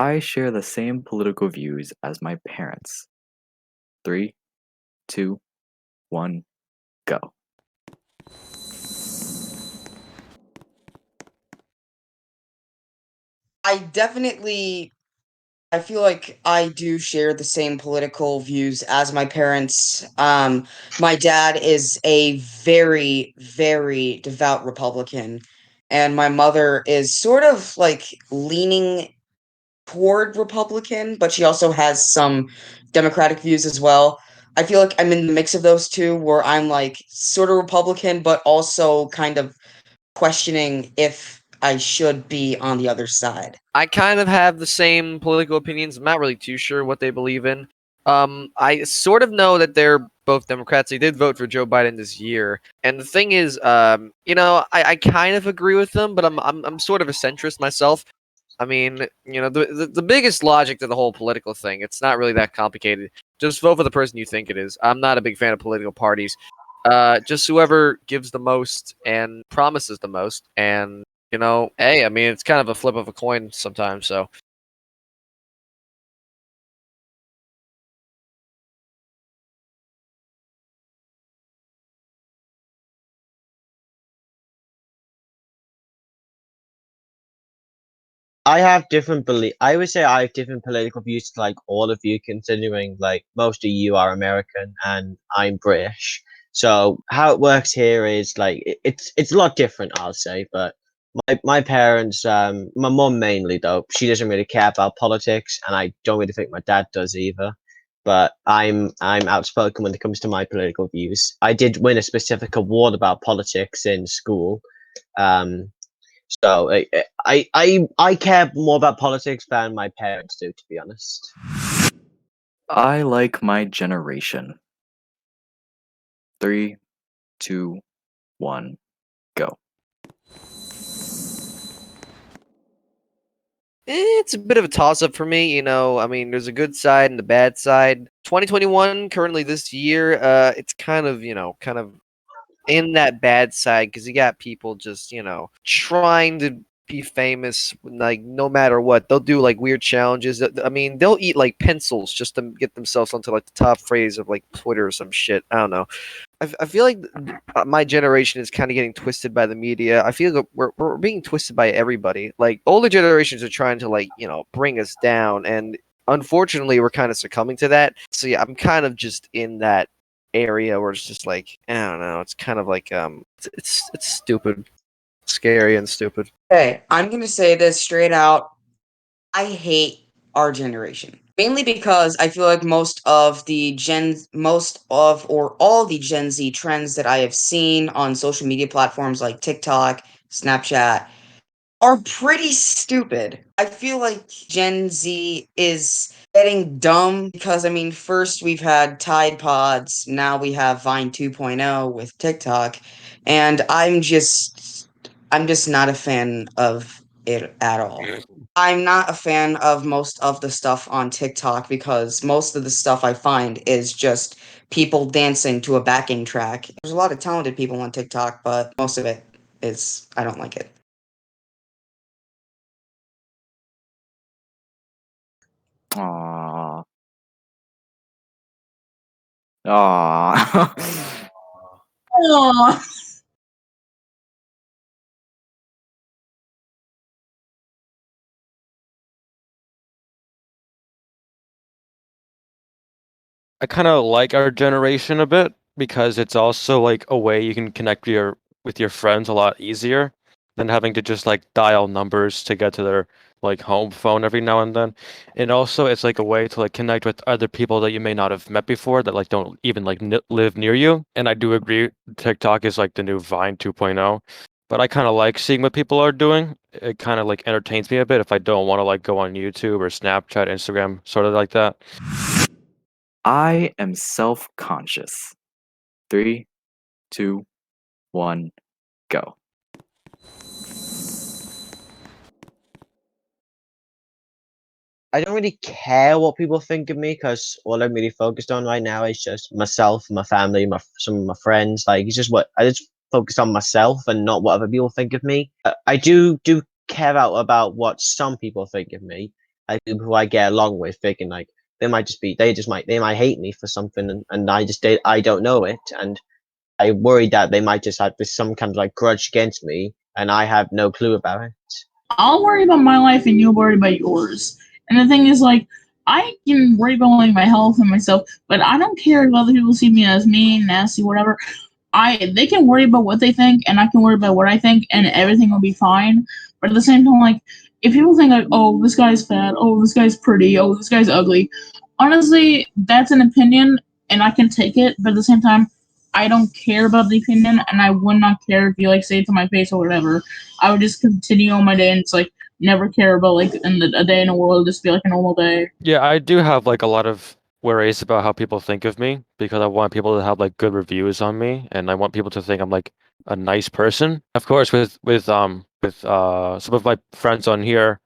I share the same political views as my parents. Three, two, one, go. I definitely I feel like I do share the same political views as my parents. My dad is a very, very devout Republican, and my mother is sort of like leaning toward Republican, but she also has some Democratic views as well. I feel like I'm in the mix of those two, where I'm like sort of Republican, but also kind of questioning if I should be on the other side. I kind of have the same political opinions. I'm not really too sure what they believe in. I sort of know that they're both Democrats. They did vote for Joe Biden this year, and the thing is, I kind of agree with them, but I'm sort of a centrist myself. I mean, the biggest logic to the whole political thing, it's not really that complicated. Just vote for the person you think it is. I'm not a big fan of political parties. Just whoever gives the most and promises the most, and hey, I mean, it's kind of a flip of a coin sometimes. So I would say I have different political views to like all of you, considering like most of you are American and I'm British. So how it works here is like it's a lot different, I'll say. But my parents, my mom mainly though, she doesn't really care about politics, and I don't really think my dad does either. But I'm outspoken when it comes to my political views. I did win a specific award about politics in school. Um, so I care more about politics than my parents do, to be honest. I like my generation. Three, two, one, go. it's a bit of a toss up for me. I mean, there's a good side and a bad side. 2021, currently this year, it's kind of in that bad side because you got people just trying to be famous, like no matter what they'll do, like weird challenges. I mean, they'll eat like pencils just to get themselves onto like the top phrase of like Twitter or some shit. I don't know. I feel like my generation is kind of getting twisted by the media. I feel like we're being twisted by everybody. Like older generations are trying to like bring us down, and unfortunately we're kind of succumbing to that. So yeah, I'm kind of just in that area where it's just like I don't know. It's kind of like it's stupid, scary, and stupid. Hey, I'm gonna say this straight out. I hate our generation. Mainly because I feel like most of or all the Gen Z trends that I have seen on social media platforms like TikTok, Snapchat, are pretty stupid. I feel like Gen Z is getting dumb because, I mean, first we've had Tide Pods, now we have Vine 2.0 with TikTok, and I'm just not a fan of it at all. I'm not a fan of most of the stuff on TikTok because most of the stuff I find is just people dancing to a backing track. There's a lot of talented people on TikTok, but most of it is I don't like it. Aww. Aww. Aw. I kind of like our generation a bit because it's also like a way you can connect with your friends a lot easier than having to just like dial numbers to get to their like home phone every now and then. And also it's like a way to like connect with other people that you may not have met before that like don't even like live near you. And I do agree TikTok is like the new Vine 2.0, but I kind of like seeing what people are doing. It kind of like entertains me a bit if I don't want to like go on YouTube or Snapchat, Instagram, sort of like that. I am self conscious. Three, two, one, go. I don't really care what people think of me because all I'm really focused on right now is just myself, my family, some of my friends. Like it's just what I just focus on myself and not what other people think of me. I do care about what some people think of me, like people who I get along with, thinking like they might just be they might hate me for something, and I don't know it, and I worry that they might just have this some kind of like grudge against me, and I have no clue about it. I'll worry about my life and you'll worry about yours. And the thing is, like, I can worry about like my health and myself, but I don't care if other people see me as mean, nasty, whatever. They can worry about what they think, and I can worry about what I think, and everything will be fine. But at the same time, like, if people think like, oh, this guy's fat, oh, this guy's pretty, oh, this guy's ugly, honestly, that's an opinion, and I can take it. But at the same time, I don't care about the opinion, and I would not care if you like say it to my face or whatever. I would just continue on my day, and it's like never care about like a day in the world, just be like a normal day. Yeah, I do have like a lot of worries about how people think of me because I want people to have like good reviews on me and I want people to think I'm like a nice person. Of course, with some of my friends on here,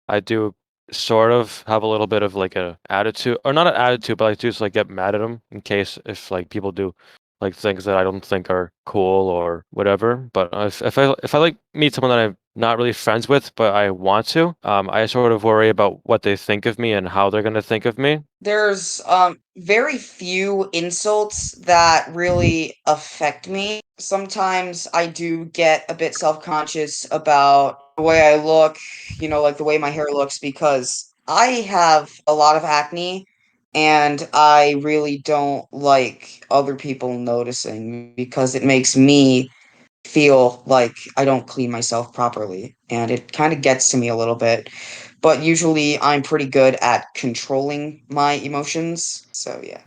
I do sort of have a little bit of like a attitude, or not an attitude, but I do just like get mad at them in case if like people do like things that I don't think are cool or whatever. But if I like meet someone that I'm not really friends with, but I want to, I sort of worry about what they think of me and how they're gonna think of me. There's very few insults that really affect me. Sometimes I do get a bit self-conscious about the way I look, like the way my hair looks, because I have a lot of acne and I really don't like other people noticing because it makes me feel like I don't clean myself properly, and it kind of gets to me a little bit. But usually I'm pretty good at controlling my emotions, so yeah.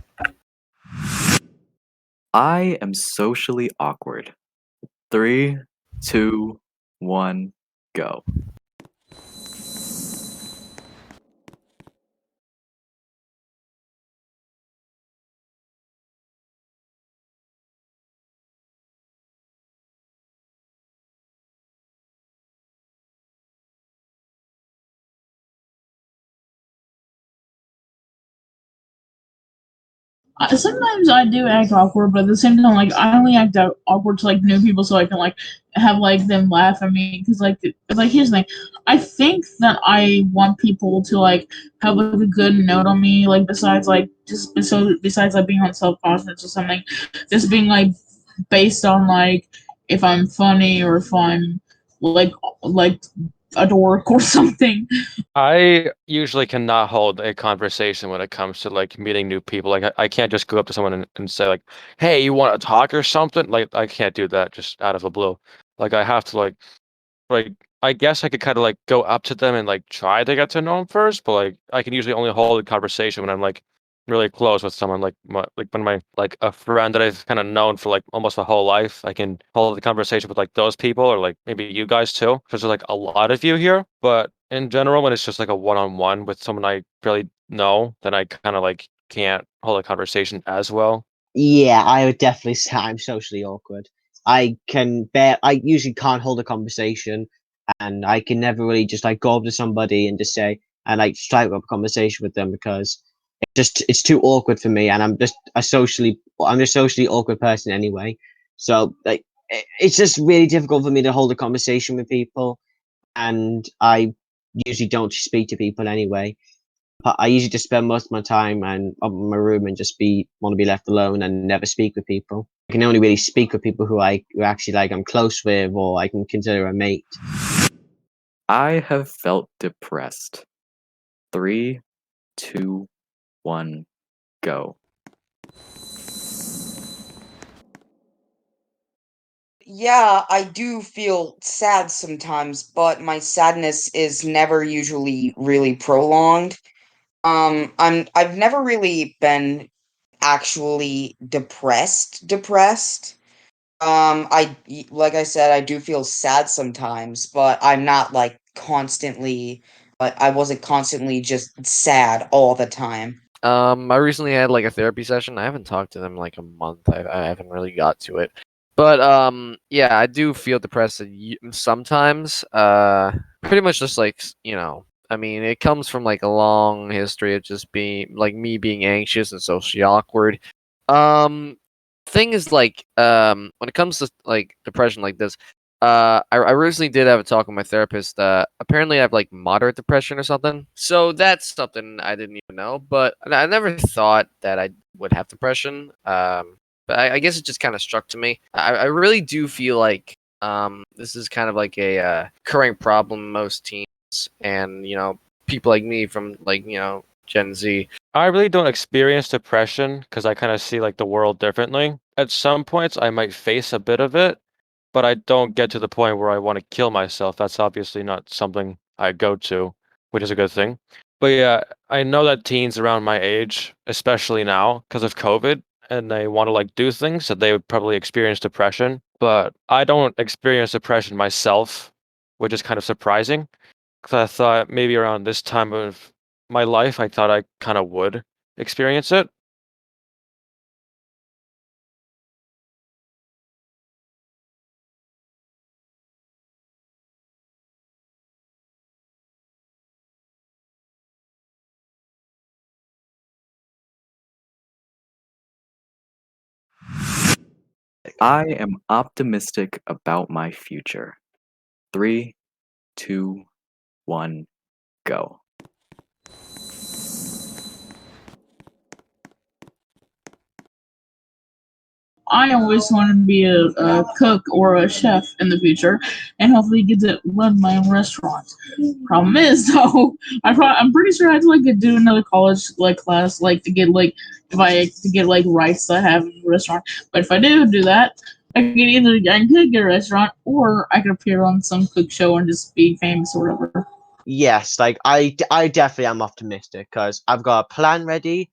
I am socially awkward. 3, 2, 1, go. Sometimes I do act awkward, but at the same time, like I only act out awkward to like new people, so I can like have like them laugh at me. Because like here's the thing, I think that I want people to like have like a good note on me. Like besides like besides like being on self confidence or something, just being like based on like if I'm funny or if I'm like like a dork or something. I usually cannot hold a conversation when it comes to like meeting new people. Like I can't just go up to someone and say like, "Hey, you want to talk or something?" Like I can't do that just out of the blue. Like I have to like I guess I could kind of like go up to them and like try to get to know them first, but like I can usually only hold a conversation when I'm like really close with someone like when my like a friend that I've kind of known for like almost my whole life. I can hold the conversation with like those people or like maybe you guys too, because there's like a lot of you here. But in general, when it's just like a one-on-one with someone I really know, then I kind of like can't hold a conversation as well. Yeah, I would definitely say I'm socially awkward. I usually can't hold a conversation, and I can never really just like go up to somebody and just say and like strike up a conversation with them because it's too awkward for me, and I'm a socially awkward person anyway. So like it's just really difficult for me to hold a conversation with people, and I usually don't speak to people anyway. But I usually just spend most of my time and up in my room and just be want to be left alone and never speak with people. I can only really speak with people who actually like I'm close with or I can consider a mate. I have felt depressed. 3, 2, 1, go. Yeah, I do feel sad sometimes, but my sadness is never usually really prolonged. I've never really been actually depressed. Like I said, I do feel sad sometimes, but I'm not like constantly, but I wasn't constantly just sad all the time. I recently had like a therapy session. I haven't talked to them in, like a month. I haven't really got to it. But yeah, I do feel depressed sometimes. Pretty much just like I mean, it comes from like a long history of just being like me being anxious and socially awkward. Um, thing is like when it comes to like depression like this, I recently did have a talk with my therapist. Apparently I have like moderate depression or something. So that's something I didn't even know. But I never thought that I would have depression. But I guess it just kind of struck to me. I really do feel like this is kind of like a current problem in most teens, and people like me from like Gen Z. I really don't experience depression because I kind of see like the world differently. At some points, I might face a bit of it, but I don't get to the point where I want to kill myself. That's obviously not something I go to, which is a good thing. But yeah, I know that teens around my age, especially now because of COVID, and they want to like do things, that they would probably experience depression. But I don't experience depression myself, which is kind of surprising because I thought maybe around this time of my life, I thought I kind of would experience it. I am optimistic about my future. 3, 2, 1, go. I always want to be a cook or a chef in the future, and hopefully get to run my own restaurant. Problem is, though, I'm pretty sure I had to like do another college like class like to get like if I to get like rights to have in the restaurant. But if I do that, I could get a restaurant or I could appear on some cook show and just be famous or whatever. Yes, like I definitely am optimistic because I've got a plan ready.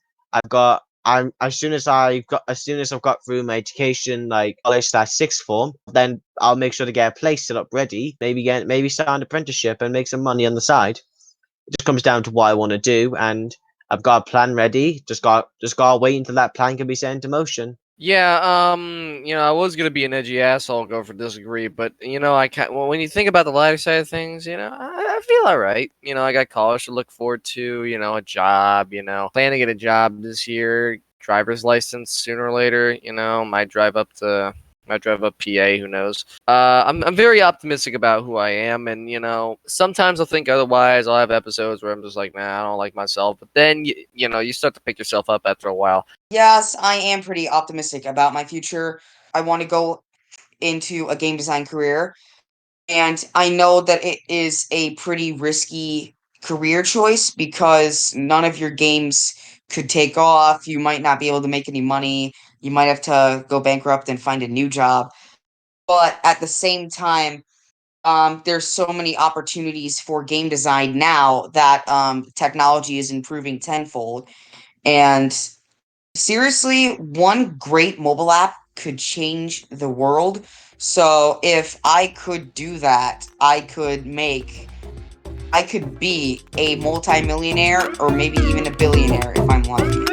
I'm as soon as I've got through my education, like college slash sixth form, then I'll make sure to get a place set up ready. Maybe start an apprenticeship and make some money on the side. It just comes down to what I want to do, and I've got a plan ready. Just gotta wait until that plan can be set into motion. Yeah, I was gonna be an edgy asshole, go for disagree, but well, when you think about the lighter side of things, I feel all right. I got college to look forward to. A job. Plan to get a job this year. Driver's license sooner or later. Might drive up PA. Who knows? I'm very optimistic about who I am, and sometimes I'll think otherwise. I'll have episodes where I'm just like, man, I don't like myself, but then you start to pick yourself up after a while. Yes, I am pretty optimistic about my future. I want to go into a game design career, and I know that it is a pretty risky career choice because none of your games could take off. You might not be able to make any money. You might have to go bankrupt and find a new job. But at the same time, there's so many opportunities for game design now that technology is improving tenfold. And seriously, one great mobile app could change the world. So if I could do that, I could be a multimillionaire or maybe even a billionaire if I'm lucky.